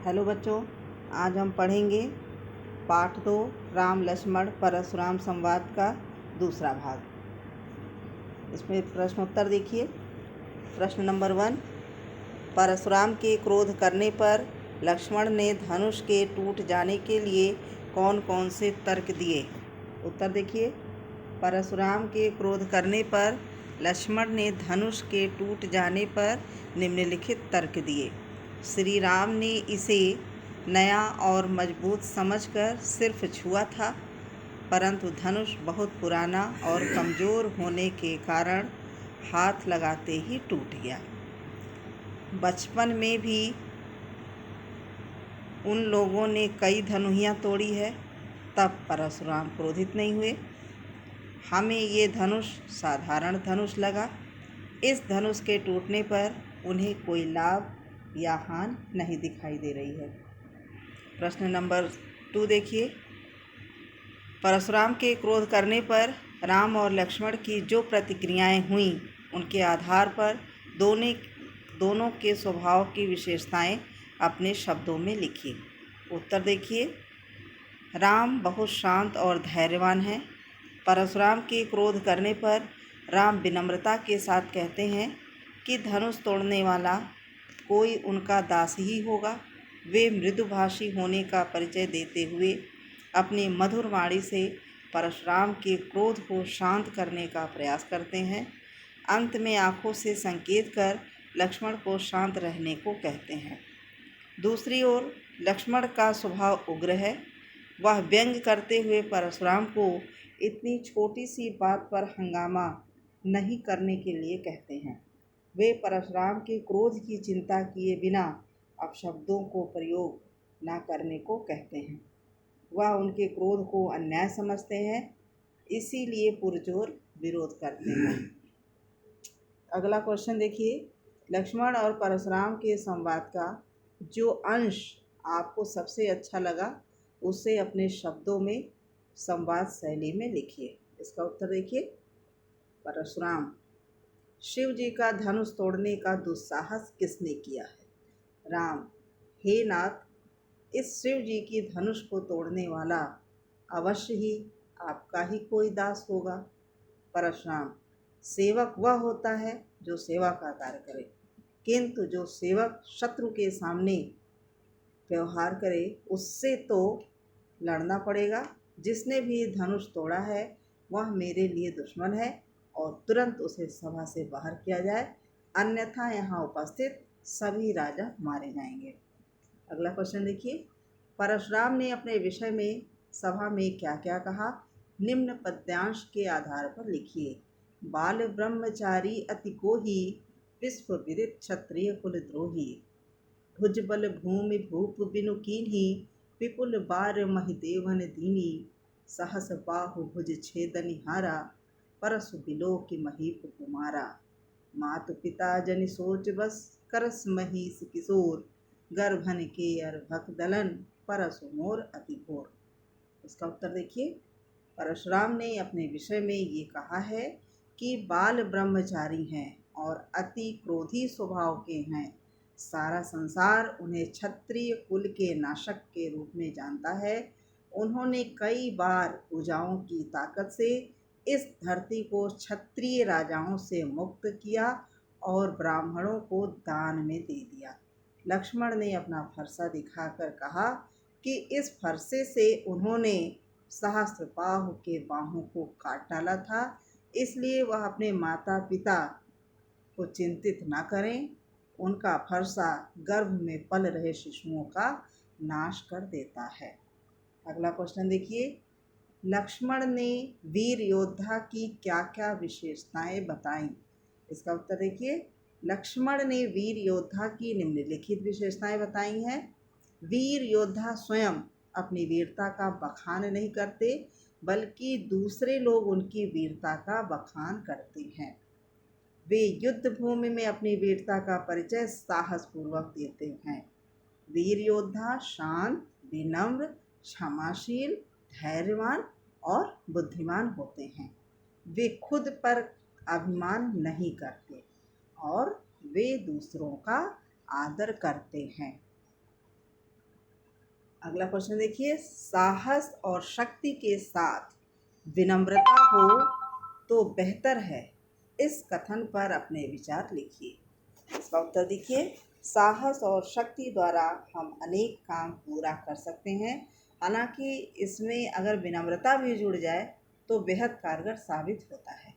Hello बच्चों, आज हम पढ़ेंगे पाठ 2 राम लक्ष्मण परशुराम संवाद का दूसरा भाग। इसमें प्रश्नोत्तर देखिए। प्रश्न नंबर 1, परशुराम के क्रोध करने पर लक्ष्मण ने धनुष के टूट जाने के लिए कौन कौन से तर्क दिए। उत्तर देखिए। परशुराम के क्रोध करने पर लक्ष्मण ने धनुष के टूट जाने पर निम्नलिखित तर्क दिए। श्री राम ने इसे नया और मजबूत समझकर सिर्फ छुआ था, परंतु धनुष बहुत पुराना और कमज़ोर होने के कारण हाथ लगाते ही टूट गया। बचपन में भी उन लोगों ने कई धनुहियाँ तोड़ी है, तब परशुराम क्रोधित नहीं हुए। हमें ये धनुष साधारण धनुष लगा। इस धनुष के टूटने पर उन्हें कोई लाभ या हानि नहीं दिखाई दे रही है। प्रश्न नंबर 2 देखिए। परशुराम के क्रोध करने पर राम और लक्ष्मण की जो प्रतिक्रियाएं हुईं, उनके आधार पर दोनों के स्वभाव की विशेषताएं अपने शब्दों में लिखिए। उत्तर देखिए। राम बहुत शांत और धैर्यवान हैं। परशुराम के क्रोध करने पर राम विनम्रता के साथ कहते हैं कि धनुष तोड़ने वाला कोई उनका दास ही होगा। वे मृदुभाषी होने का परिचय देते हुए अपनी मधुर वाणी से परशुराम के क्रोध को शांत करने का प्रयास करते हैं। अंत में आंखों से संकेत कर लक्ष्मण को शांत रहने को कहते हैं। दूसरी ओर लक्ष्मण का स्वभाव उग्र है। वह व्यंग करते हुए परशुराम को इतनी छोटी सी बात पर हंगामा नहीं करने के लिए कहते हैं। वे परशुराम के क्रोध की चिंता किए बिना अपशब्दों को प्रयोग न करने को कहते हैं। वह उनके क्रोध को अन्याय समझते हैं, इसीलिए पुरजोर विरोध करते हैं। अगला क्वेश्चन देखिए। लक्ष्मण और परशुराम के संवाद का जो अंश आपको सबसे अच्छा लगा, उसे अपने शब्दों में संवाद शैली में लिखिए। इसका उत्तर देखिए। परशुराम: शिव जी का धनुष तोड़ने का दुस्साहस किसने किया है? राम: हे नाथ, इस शिव जी की धनुष को तोड़ने वाला अवश्य ही आपका ही कोई दास होगा। परशुराम: सेवक वह होता है जो सेवा का कार्य करे, किंतु जो सेवक शत्रु के सामने व्यवहार करे, उससे तो लड़ना पड़ेगा। जिसने भी धनुष तोड़ा है वह मेरे लिए दुश्मन है और तुरंत उसे सभा से बाहर किया जाए, अन्यथा यहाँ उपस्थित सभी राजा मारे जाएंगे। अगला क्वेश्चन देखिए। परशुराम ने अपने विषय में सभा में क्या क्या कहा, निम्न पद्यांश के आधार पर लिखिए। बाल ब्रह्मचारी अति कोही, विश्व विदित क्षत्रिय कुलद्रोही। भुजबल भूमि भूप बिनु कीन्ही, विपुल बार महिदेवन दीनी। सहस बाहु भुज छेदनिहारा, परसु बिलो की महीप कुमारा। मातु पिता जनि सोच बस, करस महीस किशोर। गर्भन के अर्भक दलन, परसु मोर अति घोर। इसका उत्तर देखिए। परशुराम ने अपने विषय में ये कहा है कि बाल ब्रह्मचारी हैं और अति क्रोधी स्वभाव के हैं। सारा संसार उन्हें क्षत्रिय कुल के नाशक के रूप में जानता है। उन्होंने कई बार भुजाओं की ताकत से इस धरती को क्षत्रिय राजाओं से मुक्त किया और ब्राह्मणों को दान में दे दिया। लक्ष्मण ने अपना फरसा दिखाकर कहा कि इस फरसे से उन्होंने सहस्त्रबाहु के बाहों को काट डाला था, इसलिए वह अपने माता पिता को चिंतित न करें। उनका फरसा गर्भ में पल रहे शिशुओं का नाश कर देता है। अगला क्वेश्चन देखिए। लक्ष्मण ने वीर योद्धा की क्या क्या विशेषताएं बताईं? इसका उत्तर देखिए। लक्ष्मण ने वीर योद्धा की निम्नलिखित विशेषताएं बताई हैं। वीर योद्धा स्वयं अपनी वीरता का बखान नहीं करते, बल्कि दूसरे लोग उनकी वीरता का बखान करते हैं। वे युद्ध भूमि में अपनी वीरता का परिचय साहसपूर्वक देते हैं। वीर योद्धा शांत, विनम्र, क्षमाशील, धैर्यवान और बुद्धिमान होते हैं। वे खुद पर अभिमान नहीं करते और वे दूसरों का आदर करते हैं। अगला क्वेश्चन देखिए, साहस और शक्ति के साथ विनम्रता हो तो बेहतर है। इस कथन पर अपने विचार लिखिए। इसका उत्तर देखिए, साहस और शक्ति द्वारा हम अनेक काम पूरा कर सकते हैं। हालांकि इसमें अगर विनम्रता भी जुड़ जाए तो बेहद कारगर साबित होता है।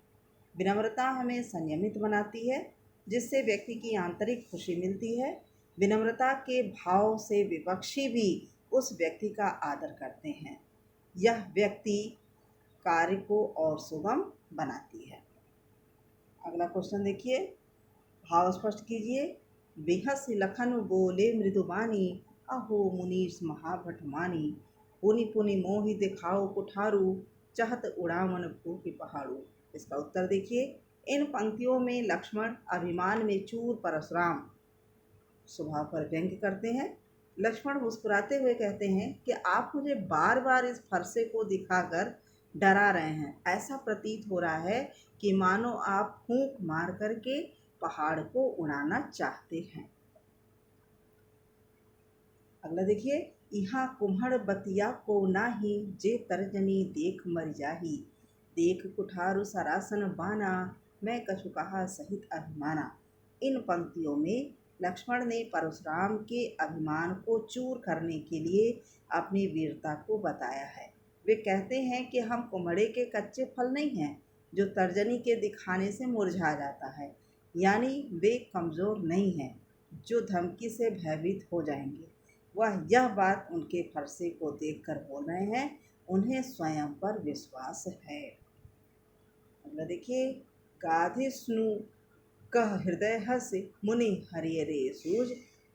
विनम्रता हमें संयमित बनाती है, जिससे व्यक्ति की आंतरिक खुशी मिलती है। विनम्रता के भाव से विपक्षी भी उस व्यक्ति का आदर करते हैं। यह व्यक्ति कार्य को और सुगम बनाती है। अगला क्वेश्चन देखिए, भाव स्पष्ट कीजिए। बेहस लखन बोले मृदुबानी, अहो मुनीश महाभट मानी। पुनि पुनि मोहि दिखाओ कुठारू, चाहत उड़ावन भूपि पहाड़ू। इसका उत्तर देखिए, इन पंक्तियों में लक्ष्मण अभिमान में चूर परशुराम स्वभाव पर व्यंग्य करते हैं। लक्ष्मण मुस्कुराते हुए कहते हैं कि आप मुझे बार बार इस फरसे को दिखाकर डरा रहे हैं। ऐसा प्रतीत हो रहा है कि मानो आप फूंक मार करके पहाड़ को उड़ाना चाहते हैं। अगला देखिए, यहाँ कुम्हड़ बतिया को नाही, जे तर्जनी देख मर जाही। देख कुठारु सरासन बाना, मैं कछु कहा सहित अभिमाना। इन पंक्तियों में लक्ष्मण ने परशुराम के अभिमान को चूर करने के लिए अपनी वीरता को बताया है। वे कहते हैं कि हम कुम्हड़े के कच्चे फल नहीं हैं जो तर्जनी के दिखाने से मुरझा जाता है, यानी वे कमज़ोर नहीं हैं जो धमकी से भयभीत हो जाएंगे। वह यह बात उनके फरसे को देखकर बोल रहे हैं, उन्हें स्वयं पर विश्वास है। अगला देखिए, गाधिष्णु कह हृदय हस, मुनि हरियरे सूझ।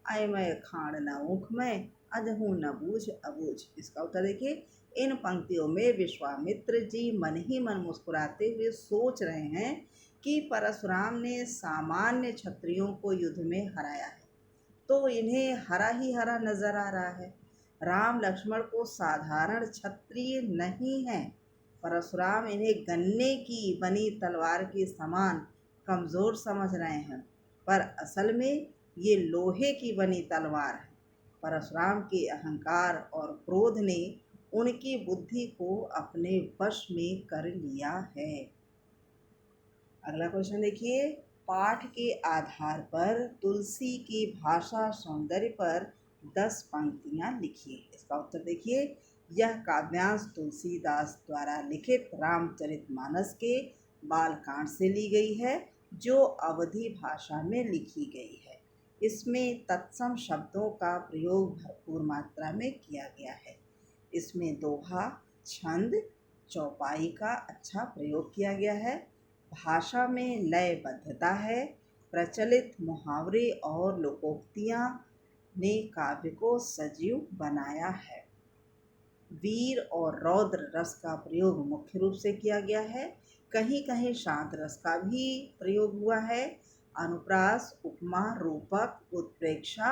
अयमय खाण न ऊख में, अजहू न बूझ अबूझ। इसका उत्तर देखिए, इन पंक्तियों में विश्वामित्र जी मन ही मन मुस्कुराते हुए सोच रहे हैं कि परशुराम ने सामान्य क्षत्रियों को युद्ध में हराया है, तो इन्हें हरा ही हरा नजर आ रहा है। राम लक्ष्मण को साधारण क्षत्रिय नहीं है। परशुराम इन्हें गन्ने की बनी तलवार के समान कमज़ोर समझ रहे हैं, पर असल में ये लोहे की बनी तलवार है। परशुराम के अहंकार और क्रोध ने उनकी बुद्धि को अपने वश में कर लिया है। अगला क्वेश्चन देखिए, पाठ के आधार पर तुलसी की भाषा सौंदर्य पर 10 पंक्तियाँ लिखिए। इसका उत्तर देखिए, यह काव्यांश तुलसीदास द्वारा लिखित रामचरितमानस के बालकांड से ली गई है, जो अवधी भाषा में लिखी गई है। इसमें तत्सम शब्दों का प्रयोग भरपूर मात्रा में किया गया है। इसमें दोहा, छंद, चौपाई का अच्छा प्रयोग किया गया है। भाषा में लयबद्धता है। प्रचलित मुहावरे और लोकोक्तियाँ ने काव्य को सजीव बनाया है। वीर और रौद्र रस का प्रयोग मुख्य रूप से किया गया है। कहीं कहीं शांत रस का भी प्रयोग हुआ है। अनुप्रास, उपमा, रूपक, उत्प्रेक्षा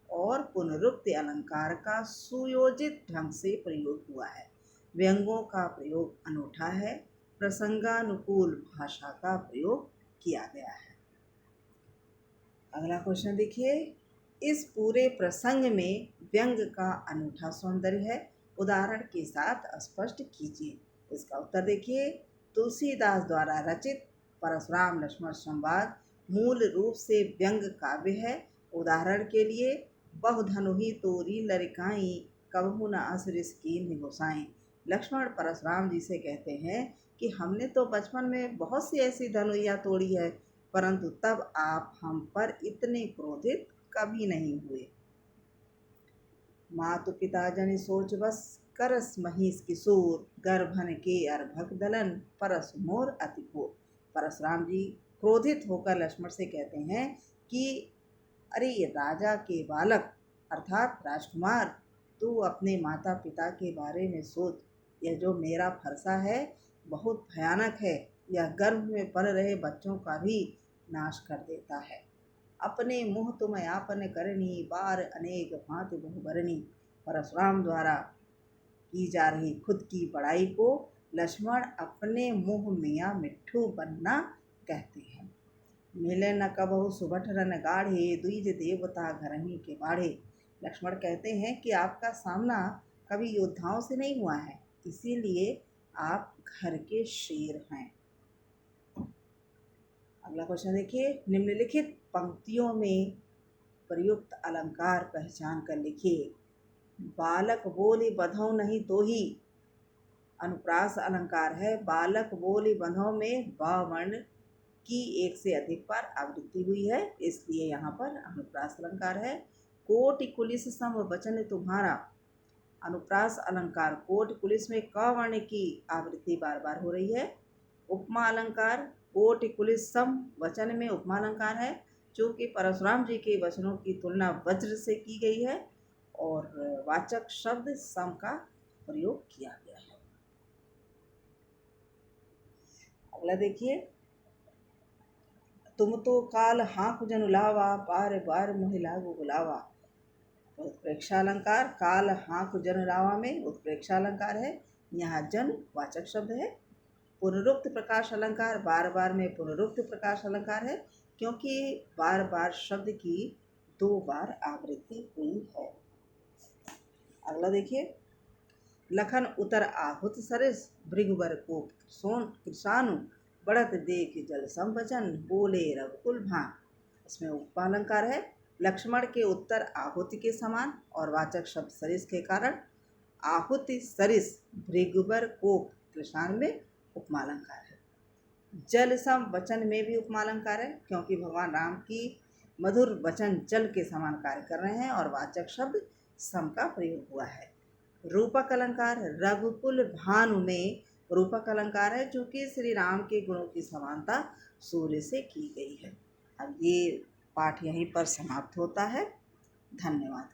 और पुनरुक्ति अलंकार का सुयोजित ढंग से प्रयोग हुआ है। व्यंग्यों का प्रयोग अनूठा है। प्रसंगानुकूल भाषा का प्रयोग किया गया है। अगला क्वेश्चन देखिए, इस पूरे प्रसंग में व्यंग्य का अनूठा सौंदर्य है, उदाहरण के साथ स्पष्ट कीजिए। इसका उत्तर देखिए, तुलसीदास द्वारा रचित परशुराम लक्ष्मण संवाद मूल रूप से व्यंग्य काव्य है। उदाहरण के लिए, बहुधनुहि तोरी लरिकाई, कबहु न असरिस कीन्ह गोसाई। लक्ष्मण परशुराम जी से कहते हैं कि हमने तो बचपन में बहुत सी ऐसी धनुइयाँ तोड़ी है, परंतु तब आप हम पर इतने क्रोधित कभी नहीं हुए। मातु पिता जनि सोच बस, करस महिष किशोर, गर्भन के अर्भक दलन, परस मोर अति घोर। परशुराम जी क्रोधित होकर लक्ष्मण से कहते हैं कि अरे राजा के बालक अर्थात राजकुमार, तू अपने माता पिता के बारे में सोच। यह जो मेरा फरसा है बहुत भयानक है। यह गर्भ में पल रहे बच्चों का भी नाश कर देता है। अपने मुँह तुम आपन करनी, बार अनेक भांति बहुबरनी। परशुराम द्वारा की जा रही खुद की बड़ाई को लक्ष्मण अपने मुँह मियाँ मिट्ठू बनना कहते हैं। मिले न कबहु सुबठ रन गाढ़े, द्विज देवता घरही के बाढ़े। लक्ष्मण कहते हैं कि आपका सामना कभी योद्धाओं से नहीं हुआ है, इसीलिए आप घर के शेर हैं। अगला क्वेश्चन देखिए, निम्नलिखित पंक्तियों में प्रयुक्त अलंकार पहचान कर लिखिए। बालक बोले बंधौ नहीं तो ही, अनुप्रास अलंकार है। बालक बोले बंधौ में ब वर्ण की एक से अधिक बार आवृत्ति हुई है, इसलिए यहाँ पर अनुप्रास अलंकार है। कोटि कुलिस सम वचन तुम्हारा, अनुप्रास अलंकार। कोटि कुलिस में क वर्ण की आवृत्ति बार बार हो रही है। उपमा अलंकार, कोटि कुलिस सम वचन में उपमा अलंकार है, जो कि परशुराम जी के वचनों की तुलना वज्र से की गई है और वाचक शब्द सम का प्रयोग किया गया है। अगला देखिए, तुम तो काल हाँक जनु लावा, बार बार मोहि लागु बुलावा। उत्प्रेक्षालंकार, काल हाँक जन लावा में उत्प्रेक्षालंकार है, यहाँ जन वाचक शब्द है। पुनरुक्त प्रकाश अलंकार, बार बार में पुनरुक्त प्रकाश अलंकार है, क्योंकि बार बार शब्द की 2 बार आवृत्ति हुई है। अगला देखिए, लखन उतर आहुत सरिस, भृगुबर को सोन कृषाणु, बढ़त देख जल संवचन, बोले रघुकुल भान। इसमें उपमालंकार है। लक्ष्मण के उत्तर आहुति के समान और वाचक शब्द सरिस के कारण आहुति सरिस भृगुबर को कृषाण में उपमालंकार है। जल सम वचन में भी उपमालंकार है, क्योंकि भगवान राम की मधुर वचन जल के समान कार्य कर रहे हैं और वाचक शब्द सम का प्रयोग हुआ है। रूपक अलंकार, रघुकुल भानु में रूपक अलंकार है, जो कि श्री राम के गुणों की समानता सूर्य से की गई है। अब ये पाठ यहीं पर समाप्त होता है। धन्यवाद।